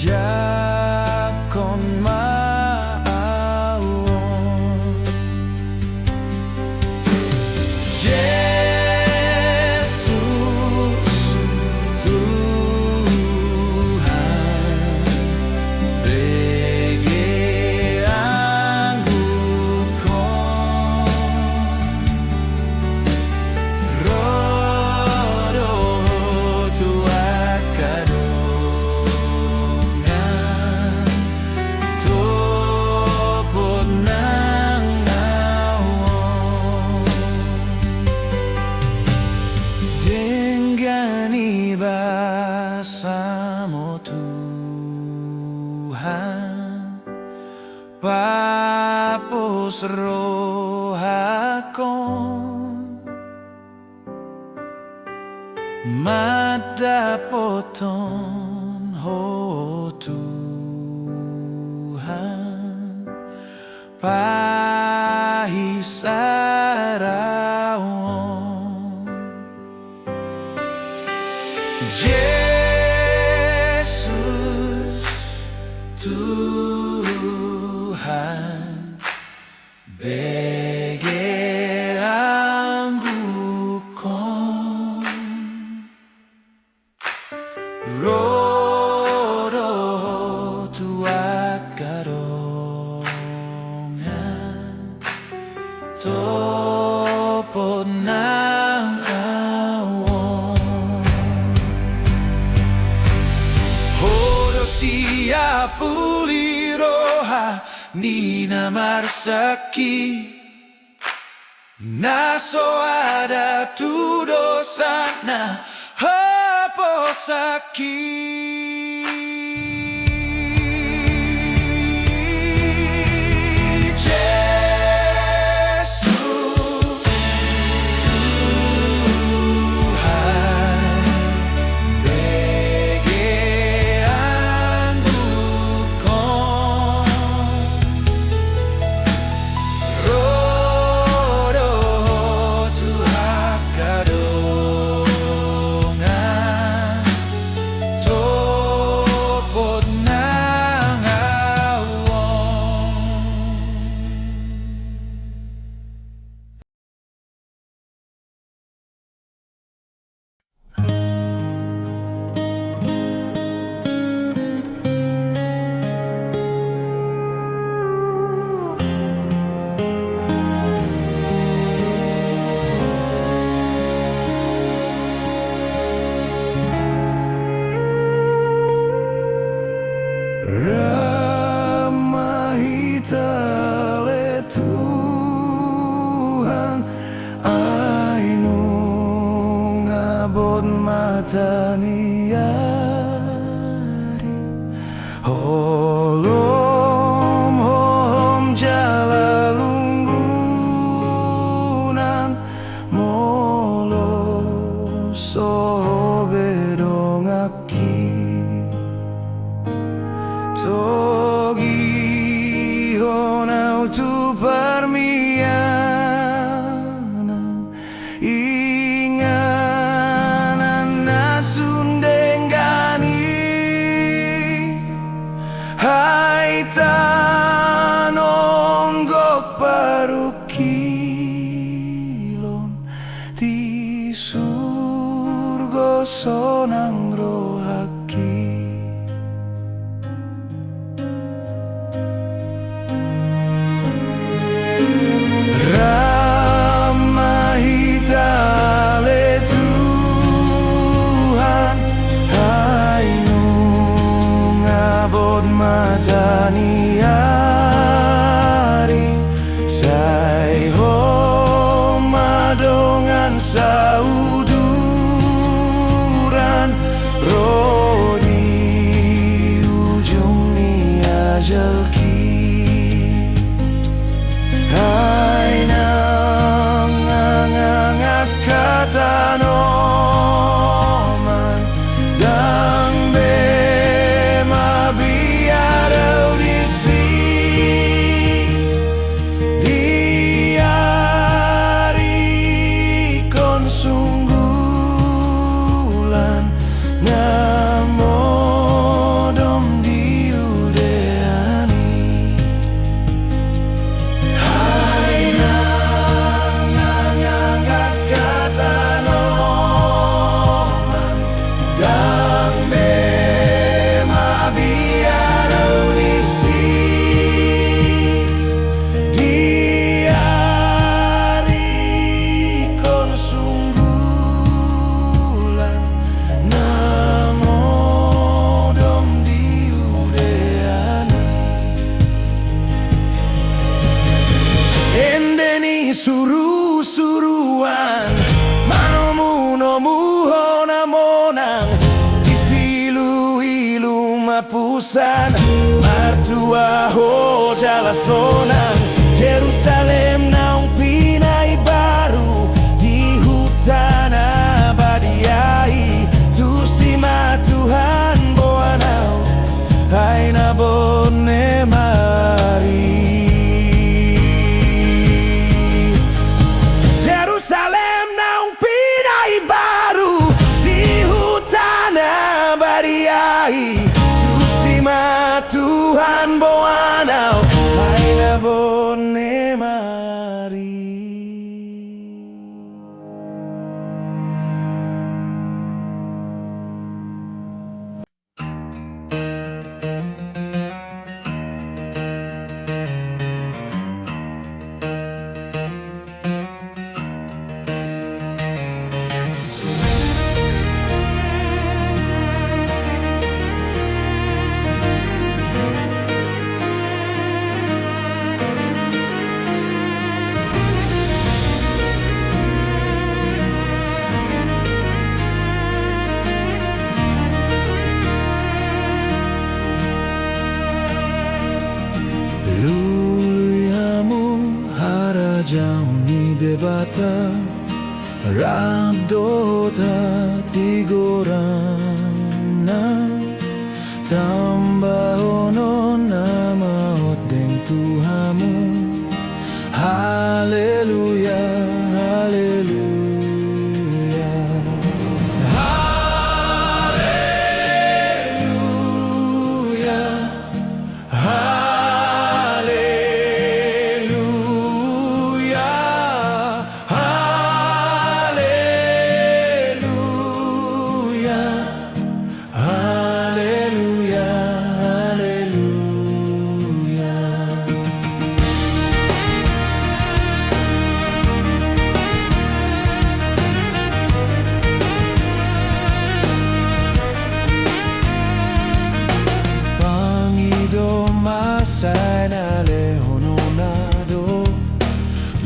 Jakon ma'awon Yesus Tuhan bege anggukon rodo tuak kadongan topot nang awon Denggani basamu Tuhan Papus rohakon Mata poton ho Tuhan Pahisarawon Yesus Tuhan bege anggukon rodo tuak kadongan topot nang awon Hodo siap puliroha Nina marsaki Naso ada tu dosana Haposaki Ramahitale Tuhan Ainu ngabot mataniari Holom hom jalalunggunan Molo sobedongaki Togi honau tu permianan Inganan nasun denggani Hai tanon gok parukilon Di surga sonang rohaki Ramahitale Tuhan Ainu ngabot mataniari Sai ho madongan sauduran Rodi ujung ni ajalki Hai nang kata noman Dan bema biarau di sini penghapusan Martua ho jala sonang Jerusalem naung pinai baru di hutan abadiai Tusima Tuhan boanau hai na bonne mari Jerusalem naung pinai baru di hutan abadiai Tusima Tuhan boanau hai na bonne mari Jauni debata Rabdota tigorana Tambahono nama odeng Tuhamu Haleluya, haleluya Haleluya, sana lehononado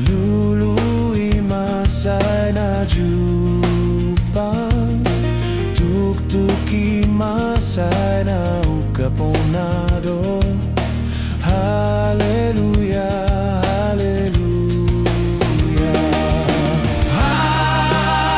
lului masana jupang tuktuki masana ukaponado haleluya haleluya haleluya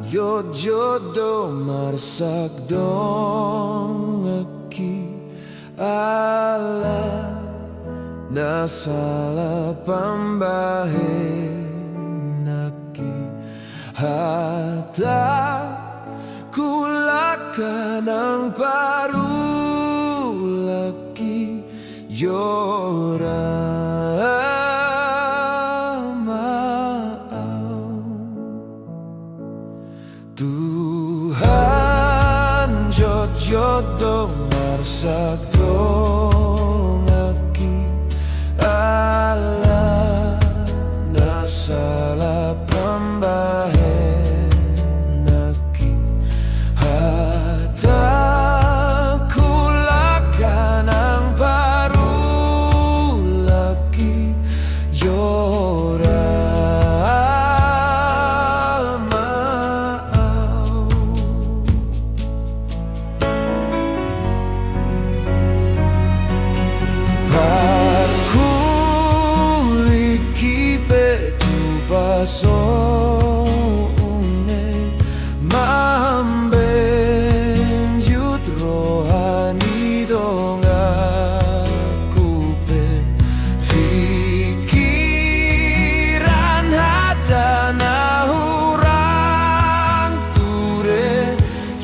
Yo jodoh marsak dong aki ala nasala pambahe naki hata kulakan ang paru laki yora Tuhan jodoh marsak dong aki ala nasala pambahe naki hata kulakan ang paru laki yora so une mamben jut rohani dong aku pe pikiran hata nahurang ture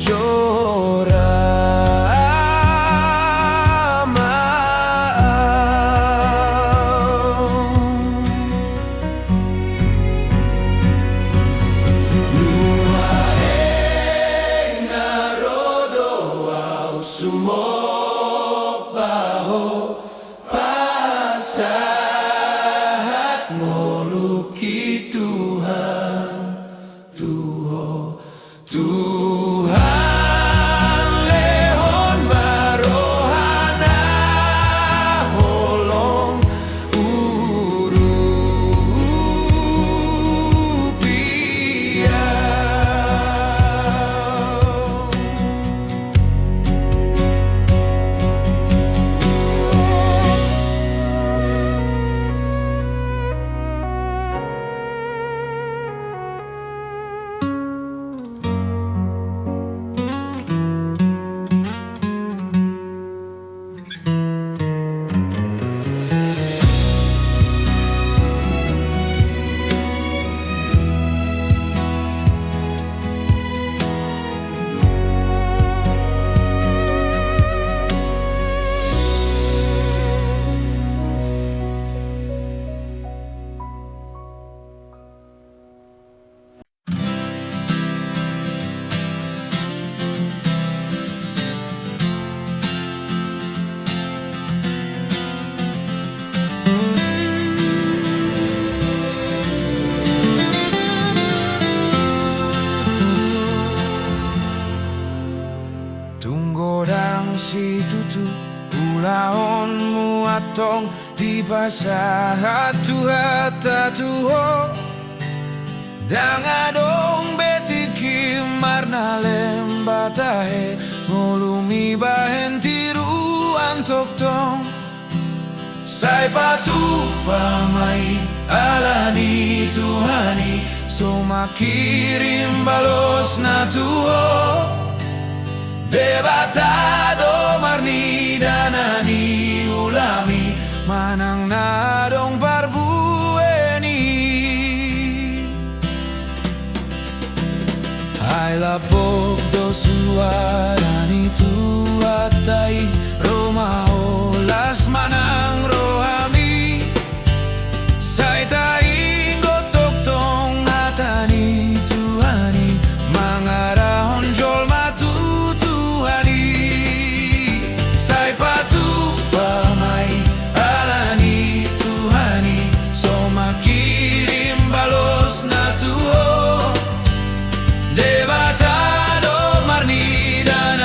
yora Sumobaho pasahat moluki Tuhan Tuhan lehon barohana holong urupia Tunggodang si tutu ulaon muatong di pasahat hata tuho dangadong betiki marna lembatahe ngolumi bahen tiruan toktong sai patu pamai alani tuhani soma kirim balos na tuho Debatado marni danani ulami manang nadong barbueni Hai lapok do suarani tuatai Romao las manang rohami Sai tai gotok tong hatani tuhani mangarahon jol matu Debatado marni dan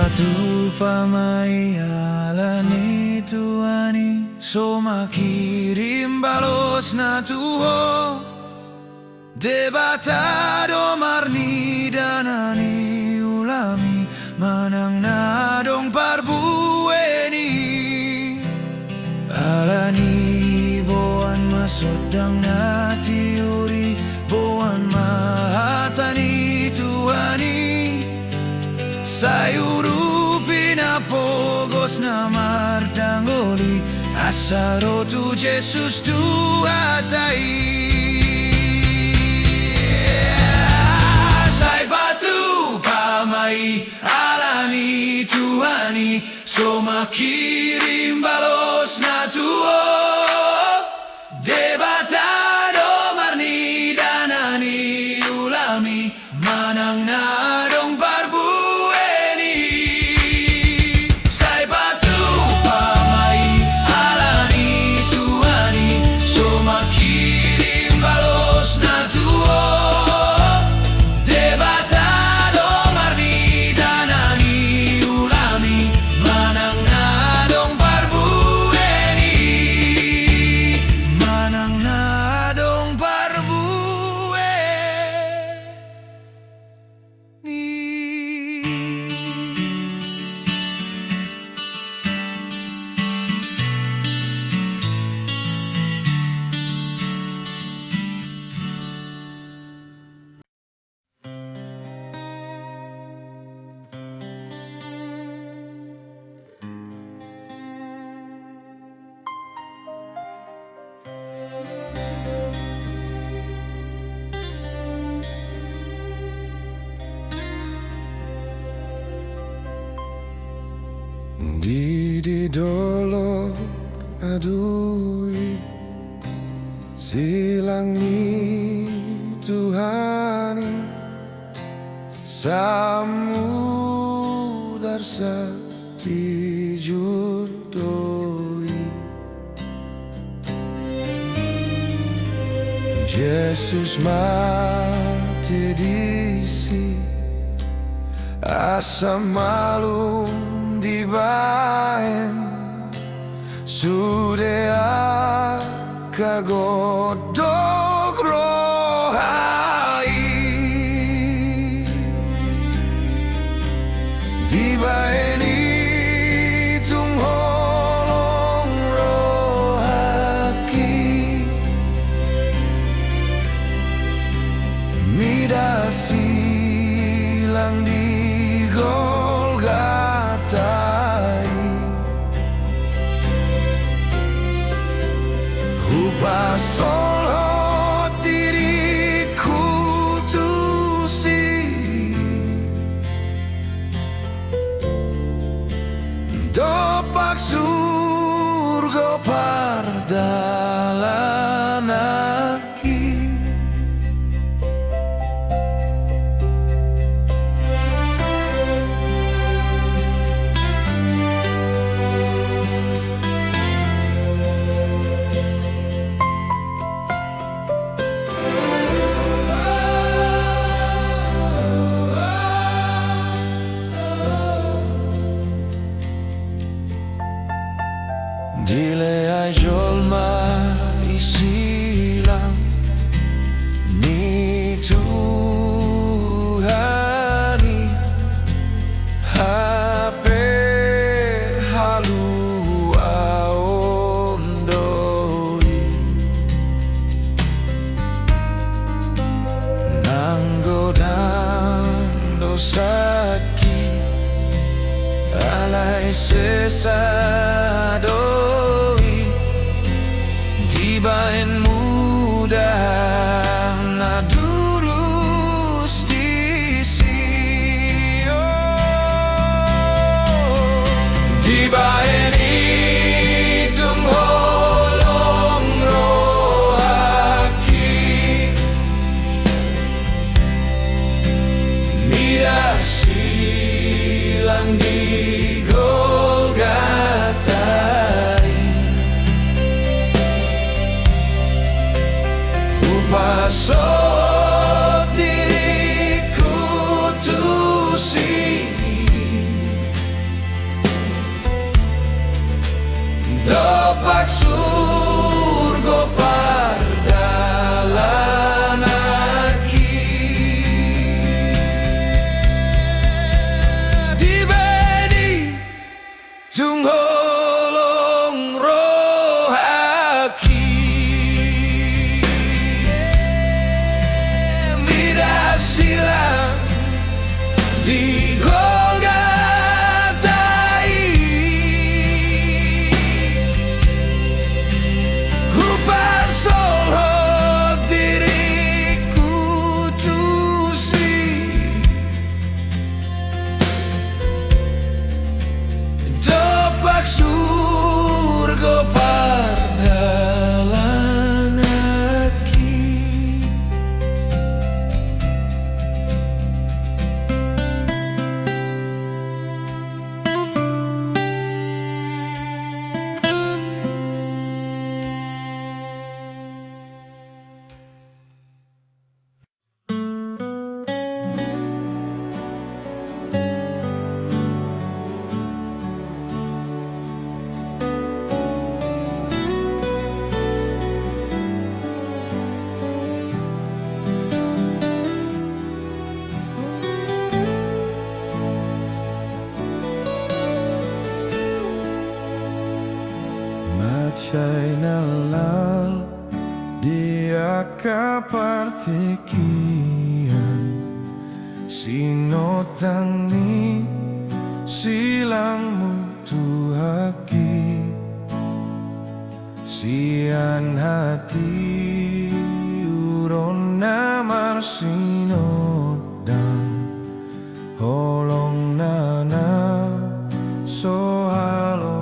batu pamayalani tuani soma kirim balos na tuho debatado marni danani ulami manang nadong parbueni alani boan masodang na tiuri boan mahatani tuani sayuru pinapogos na mardangoli asaro tu Jesus tu atai say batu pamai alani tuani soma kirim balos na tuo debatado marni danani ulami manang nadong barbu Di dolok adui silang ni Tuhani samudar sakti jurdoi Yesus mati disi asam malum dibaen sudah kagodok rohai dibaen itung holong rohaki midasi lang di Solo diriku tusi dopak surga pardalanaki Dile ai jolma isilang ni Tuhani hape halu aondoi nanggodang dosaki alai sesado Dibaen mudah na durus disi Dibaen itung holong rohaki midasi lang di Pasok diriku tusi surga perjalanan di bedi tung holong rohaki mida silang di Golgota upah solo diriku tusi dopak surga perjalanan Macai nalal dia kapartikian sinotangni silangmu tuhaki sian hati uron namar sinodang holong nana sohalo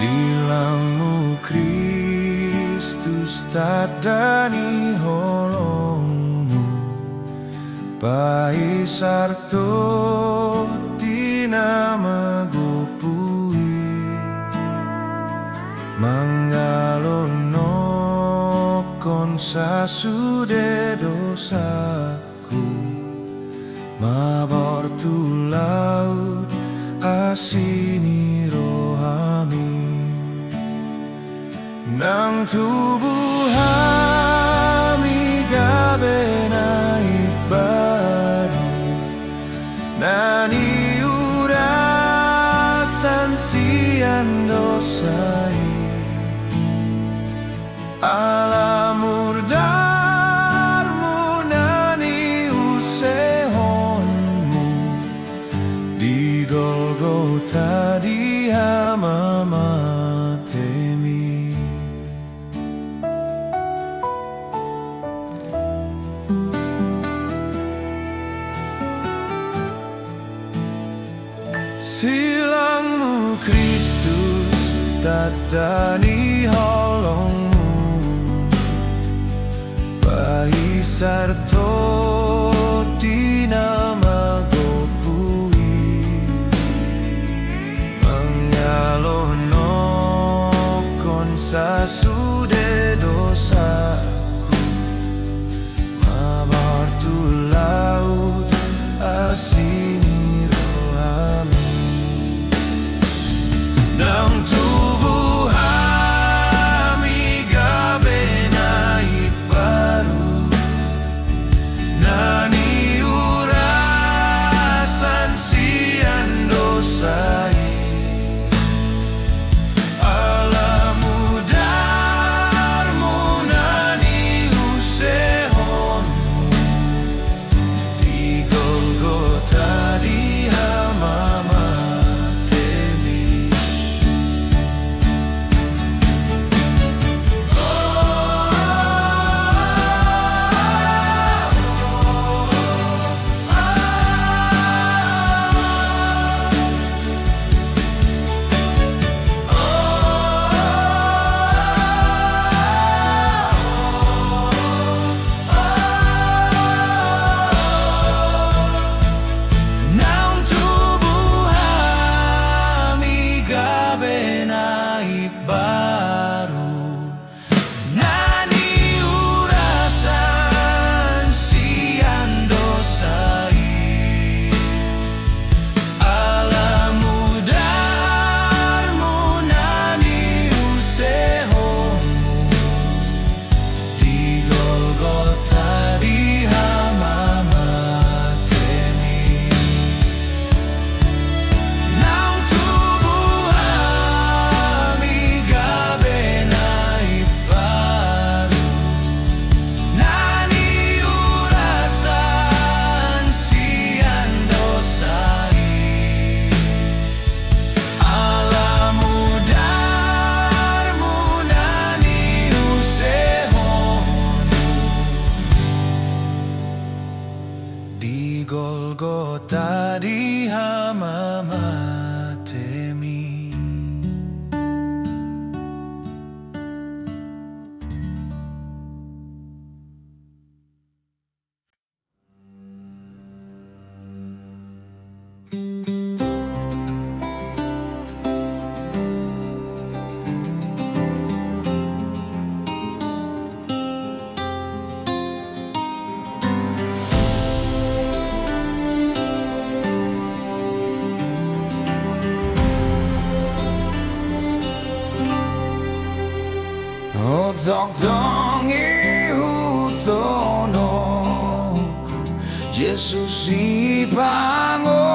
silangmu Kristus tadani holongmu pai sarto dinama gopui manggalono kon sasude dosaku mabor tu laut asini rohami nang tubuh kami gabena baru nani urasan sian dosai alamur darmu nani usehonmu di Golgota di hamamatemi silangmu Kristus tadani holongmu pai sarto dinama gopui manggalono kon sasude dosaku mabar tu laut asini rohami nang tubuh kami gabena baru nani urasan sian dosai alamu darmu Otong-tongi hutono Jesus si pangolua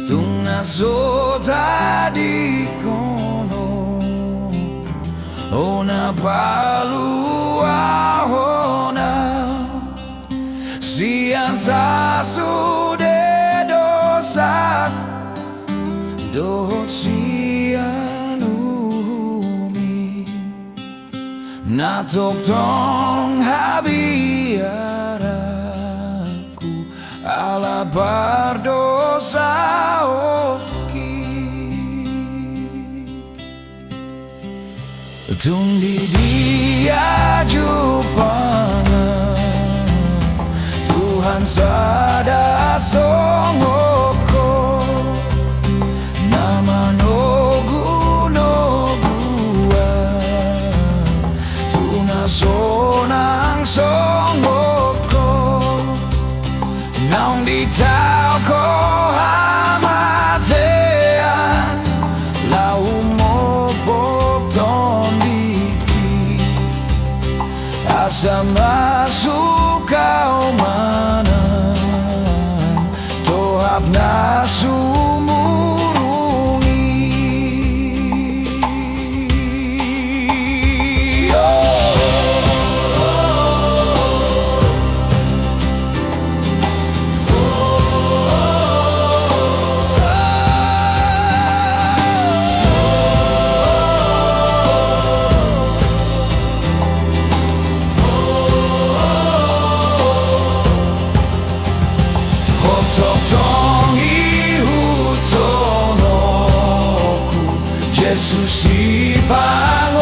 Tungna sota di kono Ona palua hona Siang sasude dosa Dot Na tong habiaraku ala berdosa oki Tung di dia jupana Tuhan sada songoko Nama nogu sonang songoko Naung di tau ko hamatean Lau mo pokton diki Asa masuk kau manan Tohap nasumurungi Jesus si pangoluai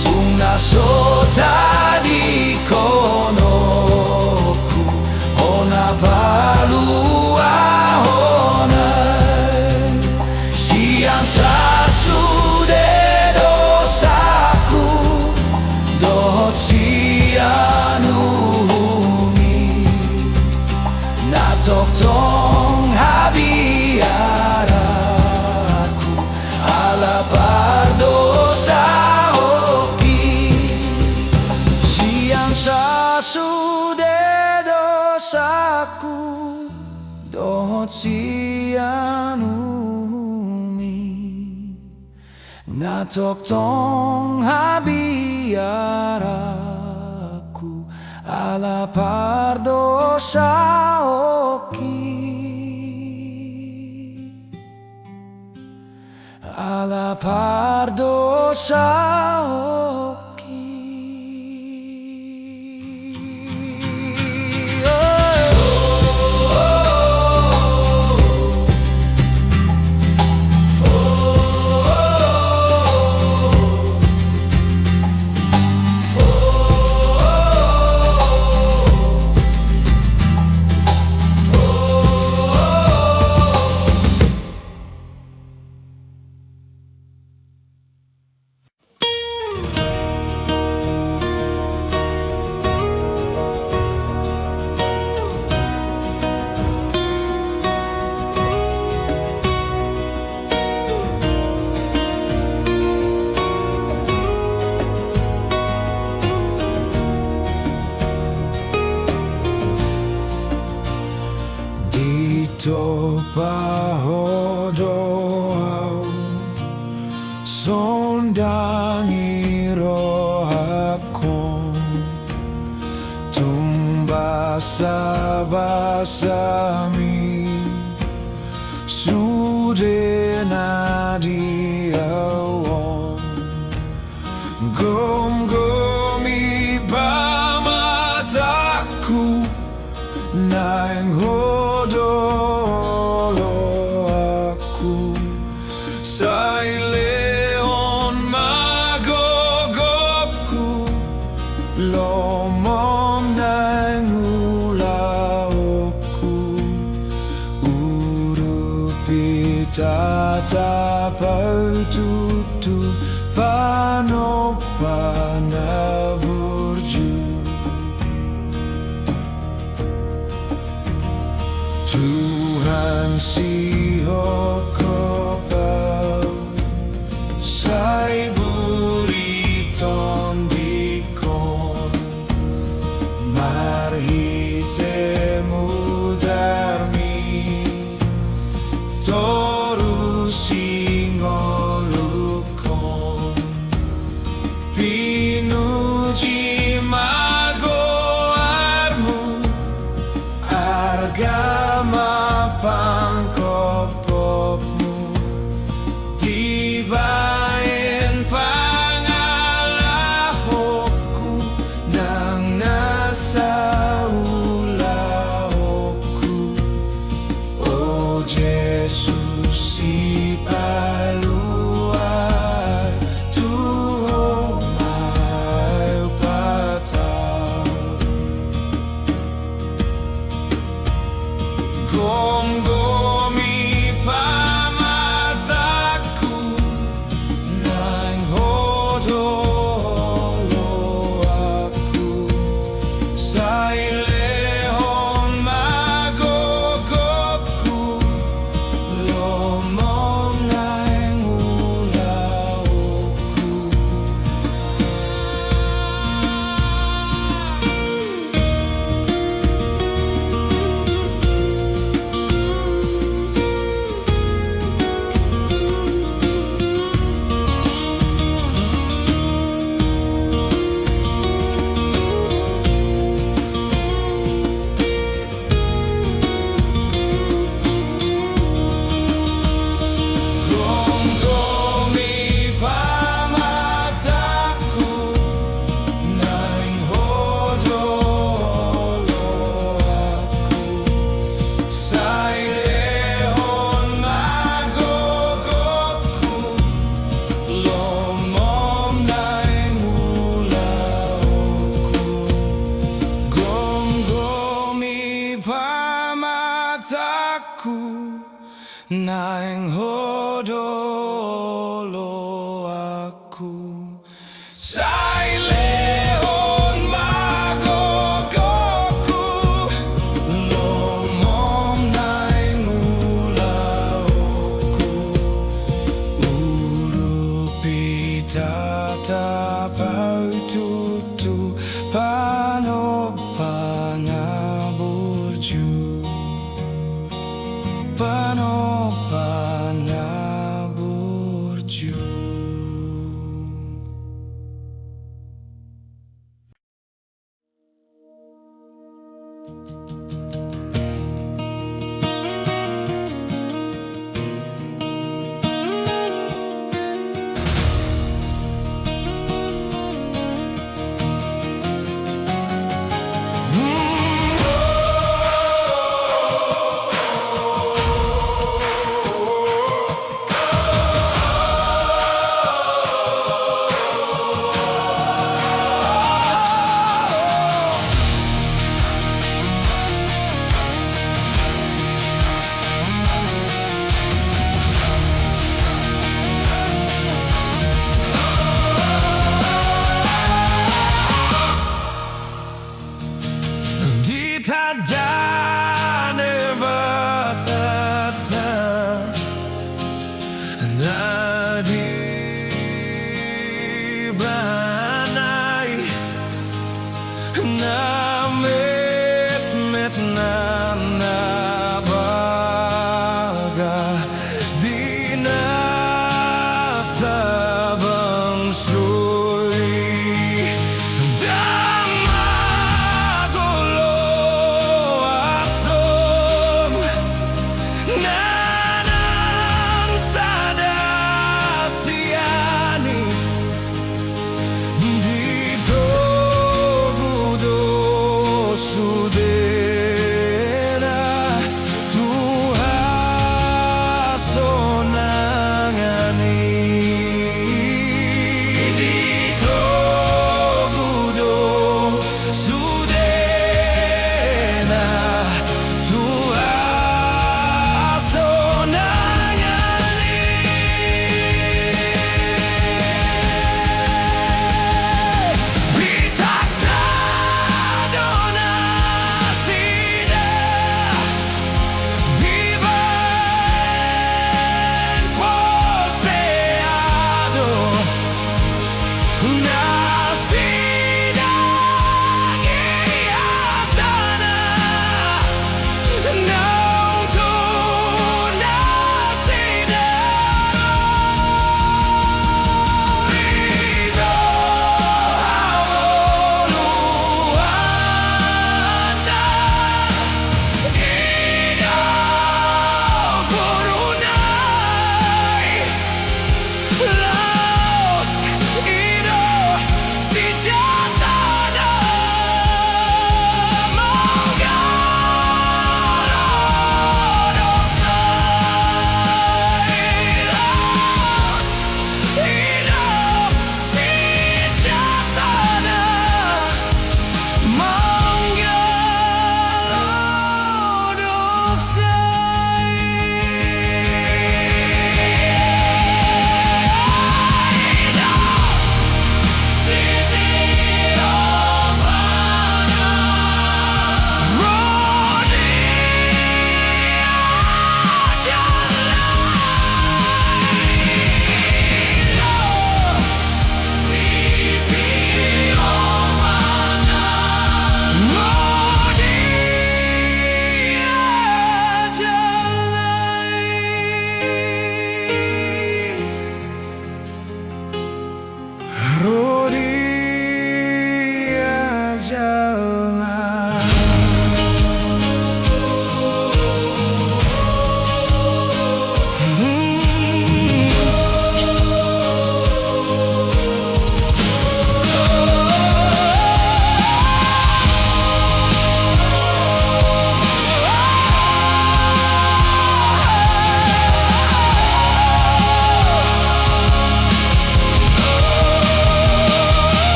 Tungna sota di konoku Ona palua honai Siang sasude dosaku Dot sianumi Na tong habiaraku ala berdosa oki Siang sasude dosaku Dot sianumi Na tong habiaraku ala berdosa oki Ala berdosa oki Topahodoau sondangi rohakom tumbasa-basami sudena diawon gom-gomi pamataku naing hodolo aku saileon magogopku lomom naing tutu pano panaburju. Tuhan siho kopau sai buri tondikon marhitemu darmi toru singolukon pinuji magoarmu argama pangkopopmu dibain pangalahokku nang nasaulahokku. Oh Jesus si paluai Tuhan mai patau gom-gomi pamataku nang hodolo aku sai lehon magogopku lomom nang ulaokku. Gom-gomi pamataku nang hodolo aku sai lehon magogopku lomom nang ulaokku. Gom-gomi pamataku nang hodolo aku sai lehon magogopku lomom nang ulaokku. Urupi tatapau tutu pano panaburju pano panaburju. Ditadane batata nadi banai namet met nanabaga dina sabang sui damagolo asom nanang sadasiani dito gudo sudena Tuhan sonangani.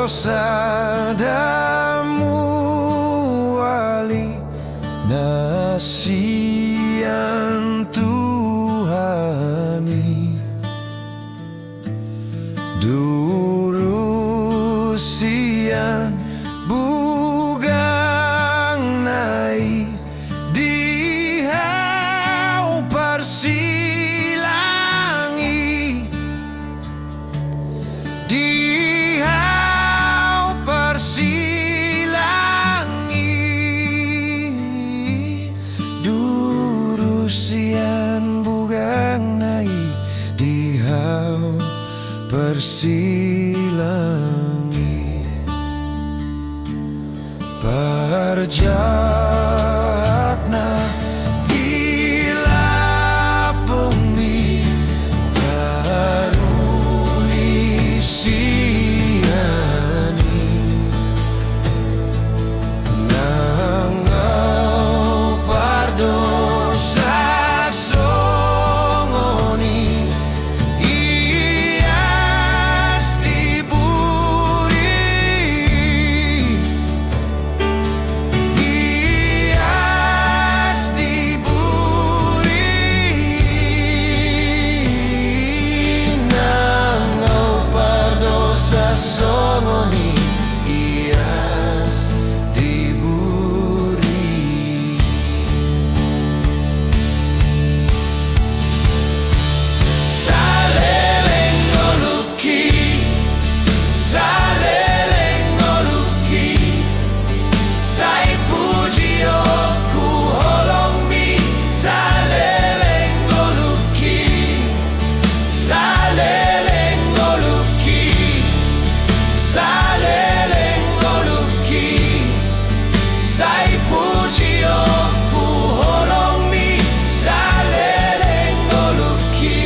Sadamu wali nasian Tuhani Durusian bugang nai dihau persilangi dihau persilangi Durusian bugang nai dihau persilangi Parjatna tilapumi taruli siani Nangau pardosa songoni ias diburi ias diburi Nangau pardosa songoni ias diburi Saleleng ngoluki Saleleng ngoluki Sai puji oku holongmi Saleleng ngoluki Saleleng ngoluki Saleleng ngoluki Sai puji oku holongmi Saleleng ngoluki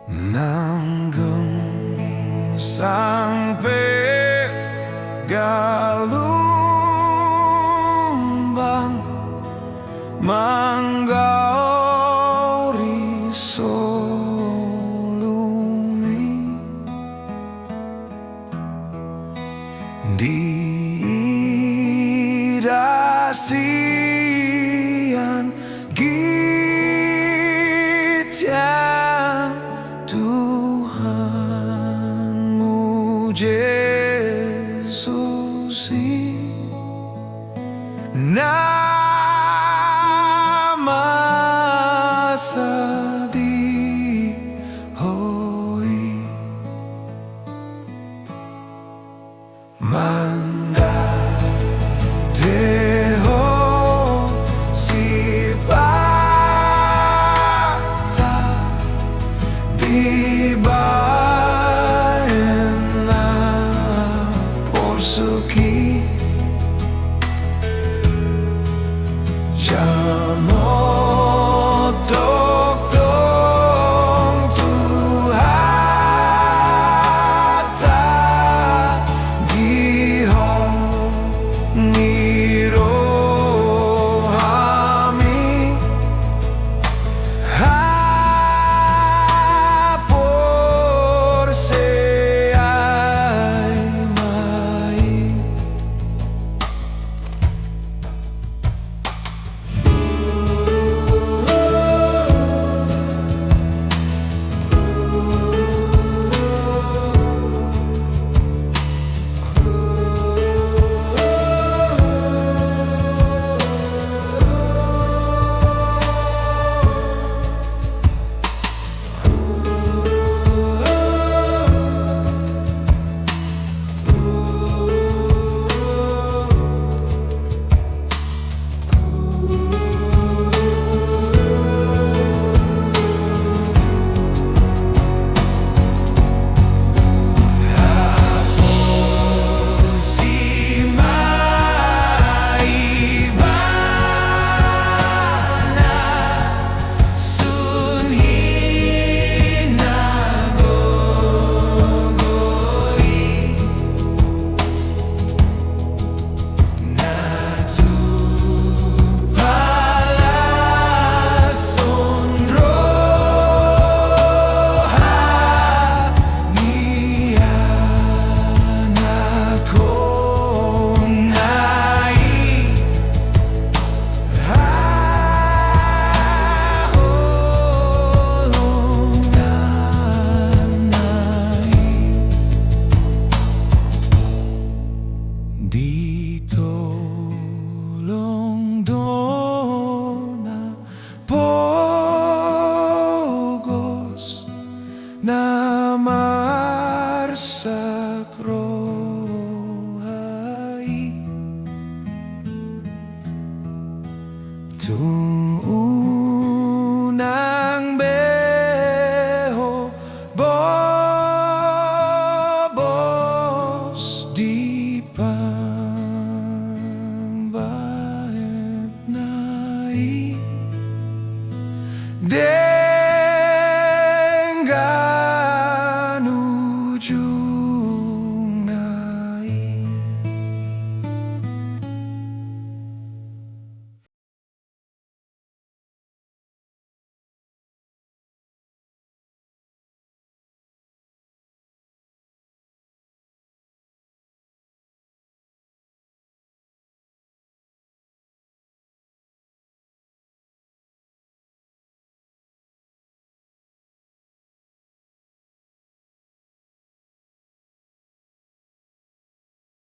Nanggung sampai galumbang manggauri solumi diidasian gitian Tuhanmu Yesus nama sadi hoi manda deho sipata di baena porsuki Jamotok tong Tuhata diho nirohami hapor Marsa